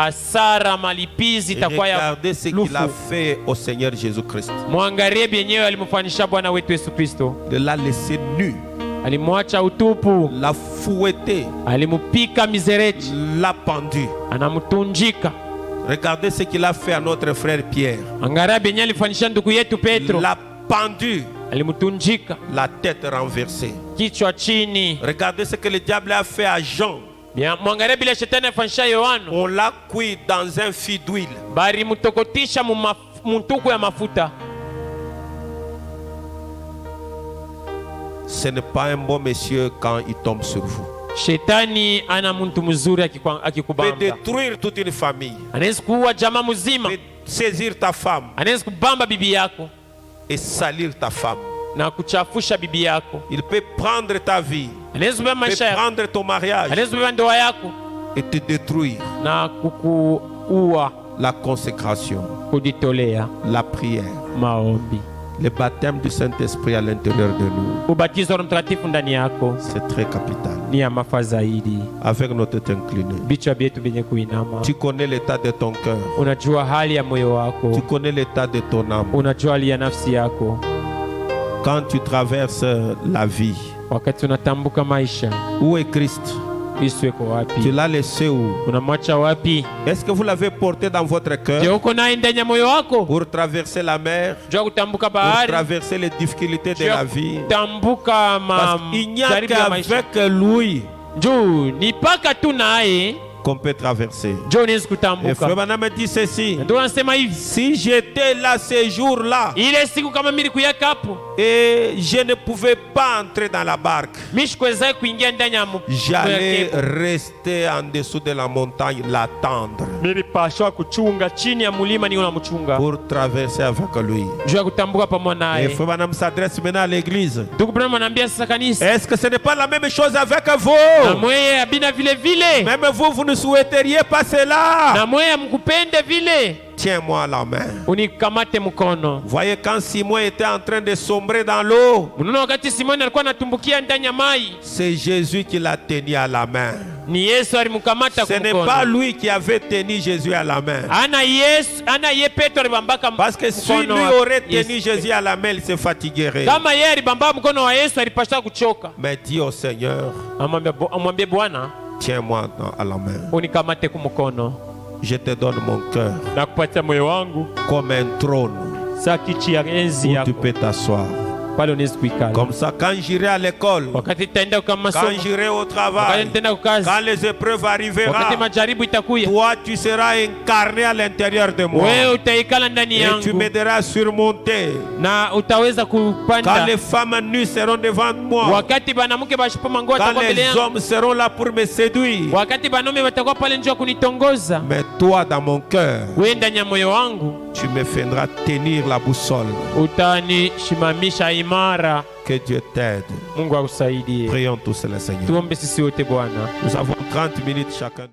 hasara malipizi itakuwa ya Regardez ce qu'il a lufu. fait au Seigneur Jésus-Christ. Mwangalie yenyewe alimfanyisha Bwana wetu Yesu Kristo. Il l'a laissé nu, Alimwacha utupu, l'a fouetté, alimupika mizereji, l'a pendu. anamtunjika. Regardez ce qu'il a fait à notre frère Pierre. Angalia yenyewe alifanyisha ndugu yetu Petro, L'a pendu, alimtunjika la tête renversée. kichwa chini. Regardez ce que le diable a fait à Jean. Bien, mwangalia bila shetani afanyisha Yohana, On l'a cuit dans un fil d'huile. bari mutokotisha muntuku ya mafuta. Ce n'est pas un bon monsieur quand il tombe sur vous. Shetani ana muntu mzuri Il peut akikubamba, détruire toute une famille. anaweza kuua jamaa mzima, Il peut saisir ta femme anaweza kubamba bibi yako et salir ta femme. na kuchafusha bibi yako, Il peut prendre ta vie, anaweza kubeba il peut maisha yako, prendre ton mariage anaweza kubeba ndoa yako et te détruire. na kukuua. La consécration, Kujitolea, la prière, maombi, le baptême du Saint-Esprit à l'intérieur de nous, ubatizo wa Roho Mtakatifu ndani yako c'est très capital. ni ya mafaa zaidi. Avec notre tête inclinée. Vichwa vyetu vyenye kuinama. Tu connais l'état de ton cœur. Unajua hali ya moyo Tu wako, connais l'état de ton âme. unajua hali ya nafsi yako. Quand tu traverses la vie, Wakati unatambuka maisha, où est Christ? Kristo yuko Tu wapi? l'as laissé où? Unamwacha wapi? Est-ce que vous l'avez porté dans votre Je, cœur uko naye ndani ya moyo wako? pour traverser la mer, Jua kutambuka pour bahari, traverser les difficultés de jua la vie? kutambuka Parce qu'il n'y a majaribu ya maisha. qu'avec lui Juu ni paka tu naye qu'on peut traverser. ndio unaweza Et kutambuka. Frère Branham me dit ceci: Ndio anasema hivi, si j'étais là ce jour-là ile siku kama mimi kuyaka hapo, et je ne pouvais pas entrer dans la barque, mimi sikuweza kuingia ndani ya j'allais rester en dessous de la montagne, l'attendre nilipashwa kuchunga chini ya mulima, ni unamchunga pour traverser avec lui. juu ya kutambuka pamoja Et naye. Frère Branham s'adresse maintenant à l'église. Ndugu Branham anaambia sasa kanisa, Est-ce que ce n'est pas la même chose avec na vous? mweye abina vile vile, Même vous ne souhaiteriez pas cela. na mweye mkupende vile, Tiens-moi la main. unikamate mkono. Voyez, quand Simon était en train de sombrer dans l'eau, Unaona, wakati Simoni alikuwa anatumbukia ndani ya mai, c'est Jésus qui l'a tenu à la main. ni Yesu alimkamata Ce kwa n'est pas mkono. lui qui avait tenu Jésus à la main. Ana ye Petro alibambaka Parce que si mkono lui wa aurait Yesu. tenu Jésus à la main, il se fatiguerait. Kama yeye alibamba mkono wa Yesu alipaswa kuchoka. Mais dis au Seigneur, Amwambie Bwana, tiens-moi à la main. unikamate kwa mkono Je te donne mon cœur na kupatia moyo wangu comme un trône saa kiti ya enzi où tu yako, peux t'asseoir. pale unaweza kuikala. Comme ça, quand j'irai à l'école, Wakati nitaenda kwa masomo, quand j'irai au wakati travail, nitaenda kwa kazi, quand les épreuves wakati arriveront, majaribu itakuya, toi tu seras incarné à l'intérieur de moi. wewe utaikala ndani Et tu yangu m'aideras à surmonter. na utaweza Quand kupanda. les femmes nues seront devant moi, Wakati banamuke bashipa nguo quand watakuwa mbele les yangu, hommes seront là pour me séduire, wakati banaume watakuwa pale njoo kunitongoza, mais toi dans mon cœur, wewe ndani ya moyo wangu tu me feras tenir la boussole. utanishimamisha imara. Que Dieu t'aide. Mungu akusaidie. Prions tous le Seigneur. Tuombe sisi wote Bwana. Nous avons 30 minutes chacun.